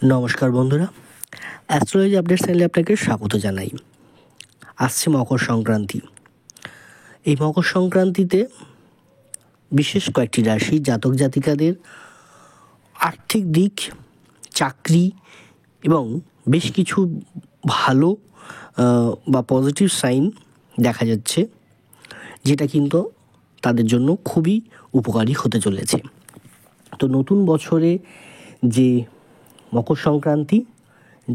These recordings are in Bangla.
নমস্কার বন্ধুরা, অ্যাস্ট্রোলজি আপডেট চ্যানেলে আপনাকে স্বাগত জানাই। আসছে মকর সংক্রান্তি। এই মকর সংক্রান্তিতে বিশেষ কয়েকটি রাশি জাতক জাতিকাদের আর্থিক দিক, চাকরি এবং বেশ কিছু ভালো বা পজিটিভ সাইন দেখা যাচ্ছে, যেটা কিন্তু তাদের জন্য খুবই উপকারী হতে চলেছে। তো নতুন বছরে যে মকর সংক্রান্তি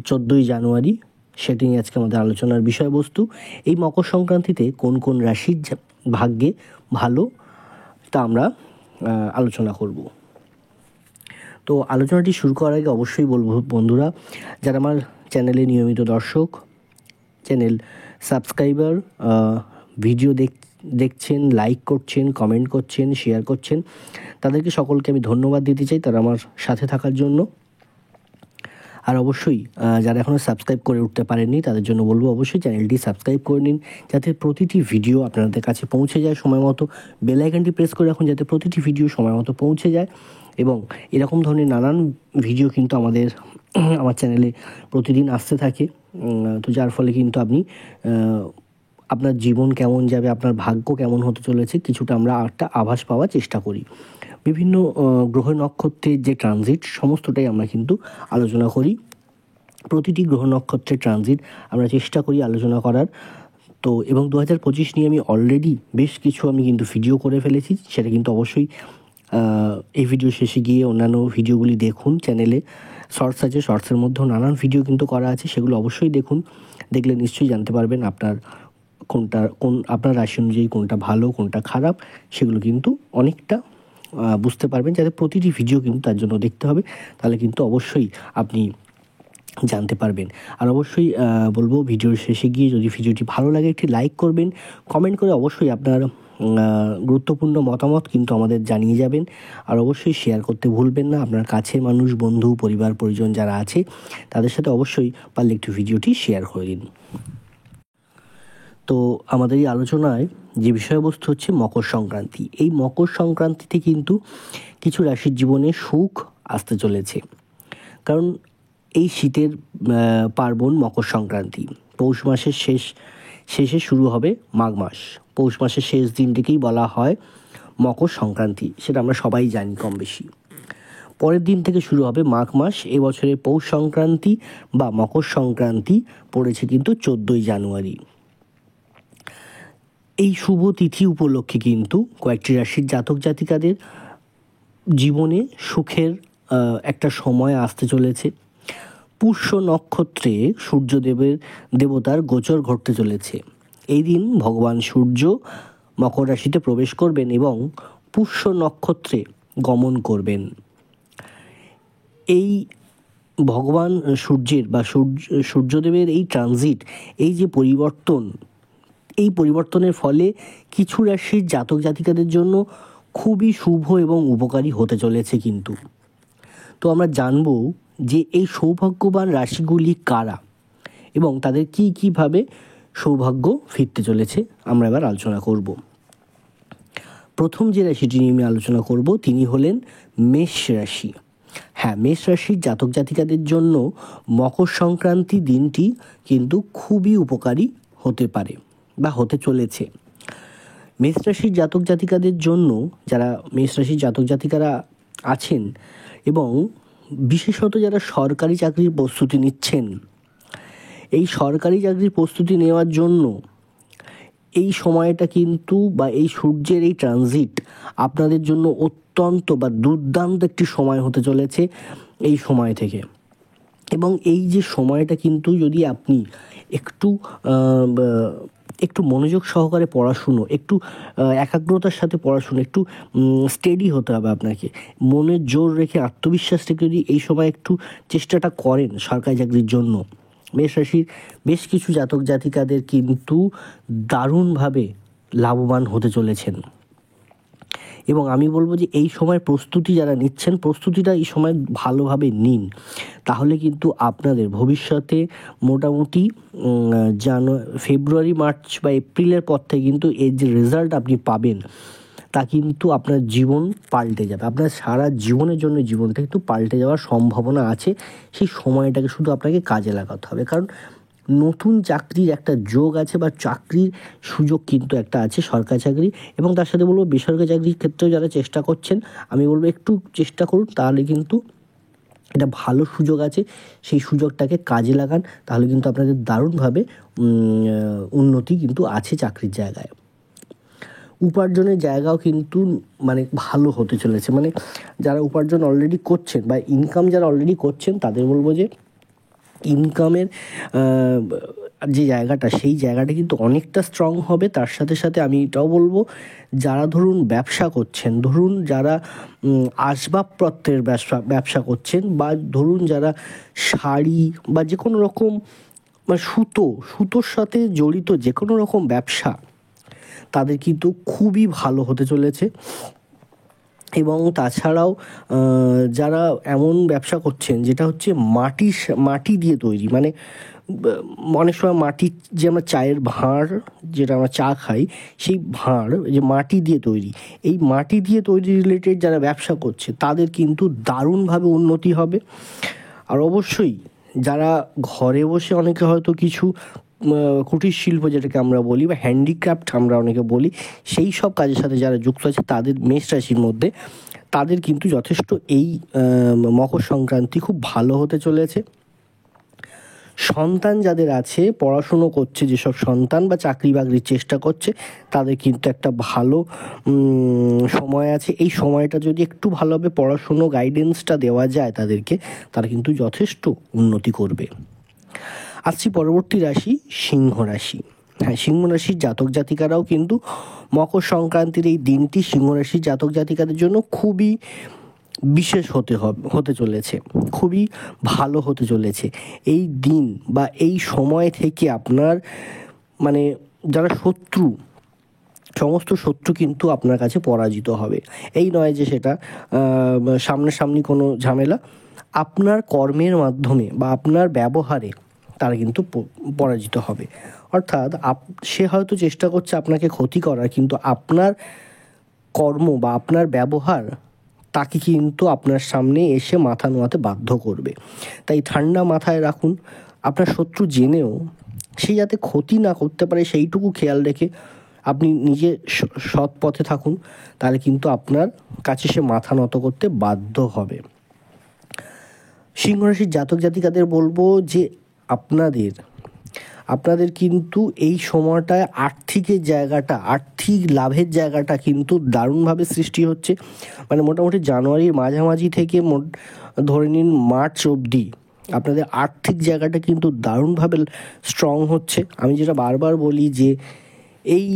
14ই জানুয়ারি, সেটি নিয়ে আজকে আমাদের আলোচনার বিষয়বস্তু। এই মকর সংক্রান্তিতে কোন কোন রাশির ভাগ্যে ভালো, তা আমরা আলোচনা করব। তো আলোচনাটি শুরু করার আগে অবশ্যই বলবো বন্ধুরা, যারা আমার চ্যানেলে নিয়মিত দর্শক, চ্যানেল সাবস্ক্রাইবার, ভিডিও দেখছেন, লাইক করছেন, কমেন্ট করছেন, শেয়ার করছেন, তাদেরকে সকলকে আমি ধন্যবাদ দিতে চাই তারা আমার সাথে থাকার জন্য। আর অবশ্যই যারা এখনও সাবস্ক্রাইব করে উঠতে পারেননি তাদের জন্য বলবো অবশ্যই চ্যানেলটি সাবস্ক্রাইব করে নিন, যাতে প্রতিটি ভিডিও আপনাদের কাছে পৌঁছে যায় সময় মতো। বেল আইকনটি প্রেস করে রাখুন যাতে প্রতিটি ভিডিও সময় মতো পৌঁছে যায়। এবং এরকম ধরনের নানান ভিডিও কিন্তু আমার চ্যানেলে প্রতিদিন আসতে থাকে। তো যার ফলে কিন্তু আপনি আপনার জীবন কেমন যাবে, আপনার ভাগ্য কেমন হতে চলেছে, কিছুটা আমরা একটা আভাস পাওয়ার চেষ্টা করি। বিভিন্ন গ্রহ নক্ষত্রের যে ট্রানজিট, সমস্তটাই আমরা কিন্তু আলোচনা করি। প্রতিটি গ্রহ নক্ষত্রের ট্রানজিট আমরা চেষ্টা করি আলোচনা করার। তো এবং 2025 নিয়ে আমি অলরেডি বেশ কিছু কিন্তু ভিডিও করে ফেলেছি, সেটা কিন্তু অবশ্যই এই ভিডিও শেষে গিয়ে অন্যান্য ভিডিওগুলি দেখুন। চ্যানেলে শর্টস আছে, শর্টসের মধ্যেও নানান ভিডিও কিন্তু করা আছে, সেগুলো অবশ্যই দেখুন। দেখলে নিশ্চয়ই জানতে পারবেন আপনার রাশি অনুযায়ী কোনটা ভালো কোনটা খারাপ, সেগুলো কিন্তু অনেকটা বুঝতে পারবেন। যাতে প্রতিটি ভিডিও কিন্তু তার জন্য দেখতে হবে, তাহলে কিন্তু অবশ্যই আপনি জানতে পারবেন। আর অবশ্যই বলবো, ভিডিওর শেষে গিয়ে যদি ভিডিওটি ভালো লাগে একটি লাইক করবেন, কমেন্ট করে অবশ্যই আপনার গুরুত্বপূর্ণ মতামত কিন্তু আমাদের জানিয়ে যাবেন। আর অবশ্যই শেয়ার করতে ভুলবেন না। আপনার কাছের মানুষ, বন্ধু, পরিবার, পরিজন যারা আছে তাদের সাথে অবশ্যই পারলে একটু ভিডিওটি শেয়ার করে দিন। তো আমাদের এই আলোচনায় যে বিষয়বস্তু হচ্ছে মকর সংক্রান্তি। এই মকর সংক্রান্তিতে কিন্তু কিছু রাশির জীবনে সুখ আসতে চলেছে, কারণ এই শীতের পার্বণ মকর সংক্রান্তি। পৌষ মাসের শেষে শুরু হবে মাঘ মাস। পৌষ মাসের শেষ দিনটিকেই বলা হয় মকর সংক্রান্তি, সেটা আমরা সবাই জানি কম বেশি। পরের দিন থেকে শুরু হবে মাঘ মাস। এবছরে পৌষ সংক্রান্তি বা মকর সংক্রান্তি পড়েছে কিন্তু 14ই জানুয়ারি। এই শুভ তিথি উপলক্ষে কিন্তু কয়েকটি রাশির জাতক জাতিকাদের জীবনে সুখের একটা সময় আসতে চলেছে। পুষ্য নক্ষত্রে দেবতার গোচর ঘটতে চলেছে। এই দিন ভগবান সূর্য মকর রাশিতে প্রবেশ করবেন এবং পুষ্য নক্ষত্রে গমন করবেন। এই ভগবান সূর্যের বা সূর্যদেবের এই ট্রানজিট, এই যে পরিবর্তন, এই পরিবর্তনের ফলে কিছু রাশির জাতক জাতিকাদের জন্য খুবই শুভ এবং উপকারী হতে চলেছে কিন্তু। তো আমরা জানব যে এই সৌভাগ্যবান রাশিগুলি কারা এবং তাদের কীভাবে সৌভাগ্য ফিরতে চলেছে, আমরা এবার আলোচনা করব। প্রথম যে রাশিটি নিয়ে আমি আলোচনা করব তিনি হলেন মেষ রাশি। হ্যাঁ, মেষ রাশির জাতক জাতিকাদের জন্য মকর সংক্রান্তি দিনটি কিন্তু খুবই উপকারী হতে পারে বা হতে চলেছে। মেষ রাশির জাতক জাতিকাদের জন্য, যারা মেষ রাশির জাতক জাতিকারা আছেন এবং বিশেষত যারা সরকারি চাকরির প্রস্তুতি নিচ্ছেন, এই সরকারি চাকরির প্রস্তুতি নেওয়ার জন্য এই সময়টা কিন্তু বা এই সূর্যের এই ট্রানজিট আপনাদের জন্য অত্যন্ত বা দুর্দান্ত একটি সময় হতে চলেছে এই সময় থেকে। এবং এই যে সময়টা কিন্তু যদি আপনি একটু মনোযোগ সহকারে পড়াশুনো, একটু একাগ্রতার সাথে পড়াশুনো, একটু স্টেডি হতে হবে আপনাকে, মনে জোর রেখে আত্মবিশ্বাস রেখে যদি এই সময় একটু চেষ্টাটা করেন সরকারি চাকরির জন্য, মেষ রাশির বেশ কিছু জাতক জাতিকাদের কিন্তু দারুণভাবে লাভবান হতে চলেছেন। এবং আমি বলবো যে এই সময় প্রস্তুতি যারা নিচ্ছেন, প্রস্তুতিটা এই সময় ভালোভাবে নিন, তাহলে কিন্তু আপনাদের ভবিষ্যতে মোটামুটি ফেব্রুয়ারি, মার্চ বা এপ্রিলের পর থেকে কিন্তু এর যে রেজাল্ট আপনি পাবেন, তা কিন্তু আপনার জীবন পাল্টে যাবে, আপনার সারা জীবনের জন্য জীবনটা কিন্তু পাল্টে যাওয়ার সম্ভাবনা আছে। সেই সময়টাকে শুধু আপনাকে কাজে লাগাতে হবে, কারণ নতুন চাকরির একটা যোগ আছে বা চাকরির সুযোগ কিন্তু একটা আছে, সরকারি চাকরি। এবং তার সাথে বলবো বেসরকারি চাকরির ক্ষেত্রেও যারা চেষ্টা করছেন, আমি বলবো একটু চেষ্টা করুন, তাহলে কিন্তু এটা ভালো সুযোগ আছে, সেই সুযোগটাকে কাজে লাগান, তাহলে কিন্তু আপনাদের দারুণভাবে উন্নতি কিন্তু আছে চাকরির জায়গায়। উপার্জনের জায়গাও কিন্তু মানে ভালো হতে চলেছে, মানে যারা উপার্জন অলরেডি করছেন বা ইনকাম যারা অলরেডি করছেন তাদের বলবো যে ইনকামের যে জায়গাটা, সেই জায়গাটা কিন্তু অনেকটা স্ট্রং হবে। তার সাথে সাথে আমি এটাও বলবো, যারা ধরুন ব্যবসা করছেন, ধরুন যারা আসবাবপত্রের ব্যবসা করছেন, বা ধরুন যারা শাড়ি বা যে কোনো রকম বা সুতোর সাথে জড়িত যে কোনো রকম ব্যবসা, তাদের কিন্তু খুবই ভালো হতে চলেছে। এবং তাছাড়াও যারা এমন ব্যবসা করছেন যেটা হচ্ছে মাটি দিয়ে তৈরি, মানে অনেক সময় মাটির যে আমরা চায়ের ভাঁড়, যেটা আমরা চা খাই, সেই ভাঁড় যে মাটি দিয়ে তৈরি, এই মাটি দিয়ে তৈরি রিলেটেড যারা ব্যবসা করছে তাদের কিন্তু দারুণভাবে উন্নতি হবে। আর অবশ্যই যারা ঘরে বসে অনেকে হয়তো কিছু কুটির শিল্প যেটাকে আমরা বলি বা হ্যান্ডিক্রাফট আমরা অনেকে বলি, সেই সব কাজের সাথে যারা যুক্ত আছে তাদের মেষ রাশির মধ্যে, তাদের কিন্তু যথেষ্ট এই মকর সংক্রান্তি খুব ভালো হতে চলেছে। সন্তান যাদের আছে, পড়াশুনো করছে যেসব সন্তান বা চাকরি বাকরির চেষ্টা করছে, তাদের কিন্তু একটা ভালো সময় আছে। এই সময়টা যদি একটু ভালোভাবে পড়াশুনো গাইডেন্সটা দেওয়া যায় তাদেরকে, তারা কিন্তু যথেষ্ট উন্নতি করবে। আসছি পরবর্তী রাশি, সিংহ রাশি। হ্যাঁ, সিংহ রাশির জাতক জাতিকারাও কিন্তু মকর সংক্রান্তির এই দিনটি সিংহ রাশির জাতক জাতিকাদের জন্য খুবই বিশেষ হতে চলেছে, খুবই ভালো হতে চলেছে। এই দিন বা এই সময় থেকে আপনার মানে যারা সমস্ত শত্রু কিন্তু আপনার কাছে পরাজিত হবে। এই নয় যে সেটা সামনাসামনি কোনো ঝামেলা, আপনার কর্মের মাধ্যমে বা আপনার ব্যবহারে তারা কিন্তু পরাজিত হবে। অর্থাৎ সে হয়তো চেষ্টা করছে আপনাকে ক্ষতি করার, কিন্তু আপনার কর্ম বা আপনার ব্যবহার তাকে কিন্তু আপনার সামনে এসে মাথা নোয়াতে বাধ্য করবে। তাই ঠান্ডা মাথায় রাখুন, আপনার শত্রু জেনেও সে যাতে ক্ষতি না করতে পারে সেইটুকু খেয়াল রেখে আপনি নিজে সৎ পথে থাকুন, তাহলে কিন্তু আপনার কাছে সে মাথা নত করতে বাধ্য হবে। সিংহ রাশির জাতক জাতিকাদের বলবো যে আপনাদের কিন্তু এই সময়টায় আর্থিক লাভের জায়গাটা কিন্তু দারুণভাবে সৃষ্টি হচ্ছে। মানে মোটামুটি জানুয়ারির মাঝামাঝি থেকে ধরে নিন মার্চ অবধি আপনাদের আর্থিক জায়গাটা কিন্তু দারুণভাবে স্ট্রং হচ্ছে। আমি যেটা বারবার বলি যে এই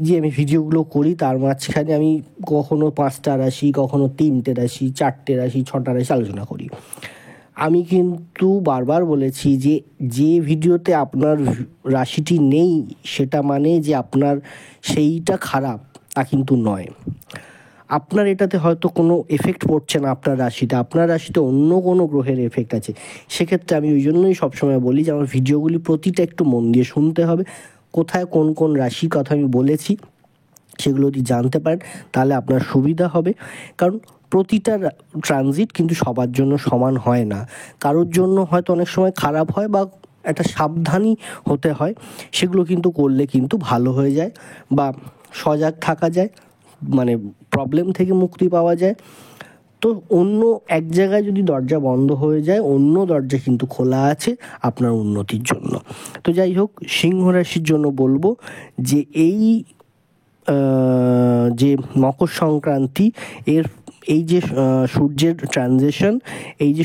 যে আমি ভিডিওগুলো করি তার মাঝখানে আমি কখনো 5টা রাশি, কখনো 3টে রাশি, 4টে রাশি, 6টা রাশি আলোচনা করি। আমি কিন্তু বারবার বলেছি যে ভিডিওতে আপনার রাশিটি নেই সেটা মানে যে আপনার সেইটা খারাপ, তা কিন্তু নয়। আপনার এটাতে হয়তো কোনো এফেক্ট পড়ছে না আপনার রাশিতে অন্য কোনো গ্রহের এফেক্ট আছে। সেক্ষেত্রে আমি ওই জন্যই সবসময় বলি যে আমার ভিডিওগুলি প্রতিটা একটু মন দিয়ে শুনতে হবে, কোথায় কোন রাশির কথা আমি বলেছি সেগুলো যদি জানতে পারেন তাহলে আপনার সুবিধা হবে। কারণ প্রতিটা ট্রানজিট কিন্তু সবার জন্য সমান হয় না, কারোর জন্য হয়তো অনেক সময় খারাপ হয় বা একটা সাবধানী হতে হয়, সেগুলো কিন্তু করলে কিন্তু ভালো হয়ে যায় বা সজাগ থাকা যায়, মানে প্রবলেম থেকে মুক্তি পাওয়া যায়। তো অন্য এক জায়গায় যদি দরজা বন্ধ হয়ে যায়, অন্য দরজা কিন্তু খোলা আছে আপনার উন্নতির জন্য। তো যাই হোক, সিংহ রাশির জন্য বলবো যে এই যে মকর সংক্রান্তি এই যে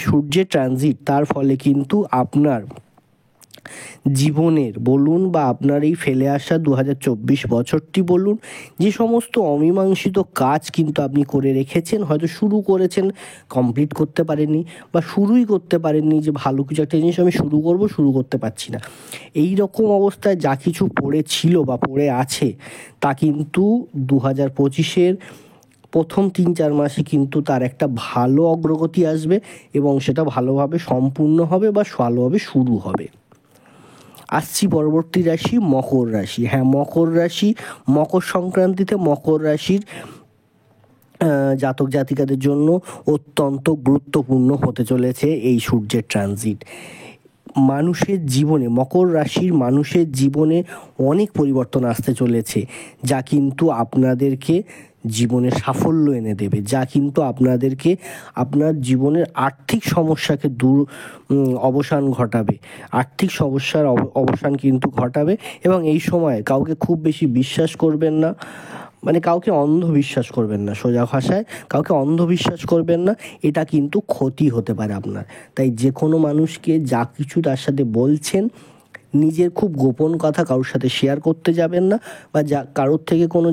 সূর্যের ট্রানজিট, তার ফলে কিন্তু আপনার জীবনের বলুন বা আপনার এই ফেলে আসা 2024 বছরটি বলুন, যে সমস্ত অমীমাংসিত কাজ কিন্তু আপনি করে রেখেছেন, হয়তো শুরু করেছেন কমপ্লিট করতে পারেননি বা শুরুই করতে পারেননি, যে ভালো কিছু একটা জিনিস আমি শুরু করতে পারছি না, এই রকম অবস্থায় যা কিছু পড়েছিল বা পড়ে আছে তা কিন্তু 2025-এর প্রথম 3-4 মাসে কিন্তু তার একটা ভালো অগ্রগতি আসবে এবং সেটা ভালোভাবে সম্পূর্ণ হবে বা ভালোভাবে শুরু হবে। আসছি পরবর্তী রাশি, মকর রাশি। হ্যাঁ, মকর রাশি, মকর সংক্রান্তিতে মকর রাশির জাতক জাতিকাদের জন্য অত্যন্ত গুরুত্বপূর্ণ হতে চলেছে এই সূর্যের ট্রানজিট। মানুষের জীবনে, মকর রাশির মানুষের জীবনে অনেক পরিবর্তন আসতে চলেছে, যা কিন্তু আপনাদেরকে জীবনে সাফল্য এনে দেবে, যা কিন্তু আপনাদেরকে আপনার জীবনের আর্থিক সমস্যাকে অবসান ঘটাবে, আর্থিক সমস্যার অবসান কিন্তু ঘটাবে। এবং এই সময় কাউকে খুব বেশি বিশ্বাস করবেন না, মানে কাউকে অন্ধবিশ্বাস করবেন না, সোজা ভাষায় কাউকে অন্ধবিশ্বাস করবেন না, এটা কিন্তু ক্ষতি হতে পারে আপনার। তাই যে কোনো মানুষকে যা কিছু তার সাথে বলছেন, নিজের খুব গোপন কথা কারোর সাথে শেয়ার করতে যাবেন না, বা যা কারোর থেকে কোনো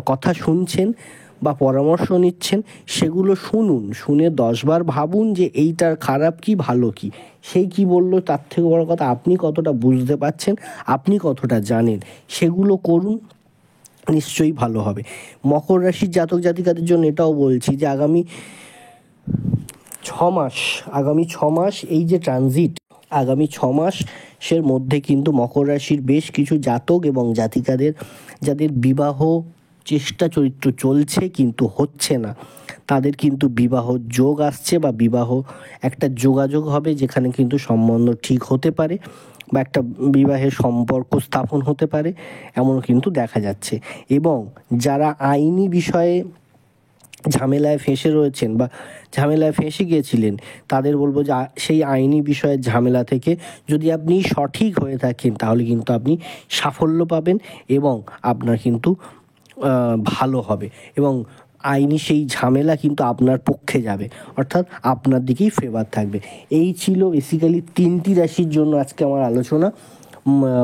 কথা শুনছেন বা পরামর্শ নিচ্ছেন সেগুলো শুনুন, শুনে 10বার ভাবুন যে এইটার খারাপ কি ভালো কি। সেই কি বললো তার থেকে বড় কথা আপনি কতটা বুঝতে পারছেন, আপনি কতটা জানেন, সেগুলো করুন, নিশ্চয়ই ভালো হবে। মকর রাশির জাতক জাতিকাদের জন্য এটাও বলছি যে আগামী 6 মাস এই যে ট্রানজিট, আগামী 6 মাসের মধ্যে কিন্তু মকর রাশির বেশ কিছু জাতক এবং জাতিকাদের যাদের বিবাহ চেষ্টা চরিত্র চলছে কিন্তু হচ্ছে না, তাদের কিন্তু বিবাহ যোগ আসছে, বা বিবাহ একটা যোগাযোগ হবে যেখানে কিন্তু সম্বন্ধ ঠিক হতে পারে, বা একটা বিবাহের সম্পর্ক স্থাপন হতে পারে, এমনও কিন্তু দেখা যাচ্ছে। এবং যারা আইনি বিষয়ে ঝামেলায় ফেঁসে রয়েছেন বা ঝামেলায় ফেঁসে গিয়েছিলেন, তাদের বলবো যে সেই আইনি বিষয়ের ঝামেলা থেকে যদি আপনি সঠিক হয়ে থাকেন তাহলে কিন্তু আপনি সাফল্য পাবেন এবং আপনার কিন্তু ভালো হবে, এবং আইনি সেই ঝামেলা কিন্তু আপনার পক্ষে যাবে, অর্থাৎ আপনার দিকেই ফেভার থাকবে। এই ছিল বেসিক্যালি 3টি রাশির জন্য আজকে আমার আলোচনা।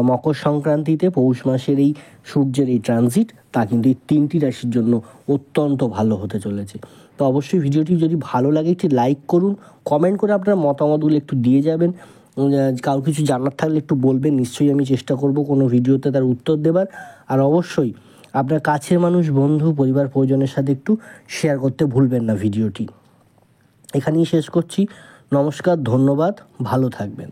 মকর সংক্রান্তিতে পৌষ মাসের এই সূর্যের এই ট্রানজিট, তা কিন্তু এই 3টি রাশির জন্য অত্যন্ত ভালো হতে চলেছে। তো অবশ্যই ভিডিওটি যদি ভালো লাগে একটি লাইক করুন, কমেন্ট করে আপনার মতামতগুলো একটু দিয়ে যাবেন, কারো কিছু জানার থাকলে একটু বলবেন, নিশ্চয়ই আমি চেষ্টা করব কোনো ভিডিওতে তার উত্তর দেবার। আর অবশ্যই আপনার কাছের মানুষ, বন্ধু, পরিবার পরিজনের সাথে একটু শেয়ার করতে ভুলবেন না ভিডিওটি। এখানেই শেষ করছি। নমস্কার, ধন্যবাদ, ভালো থাকবেন।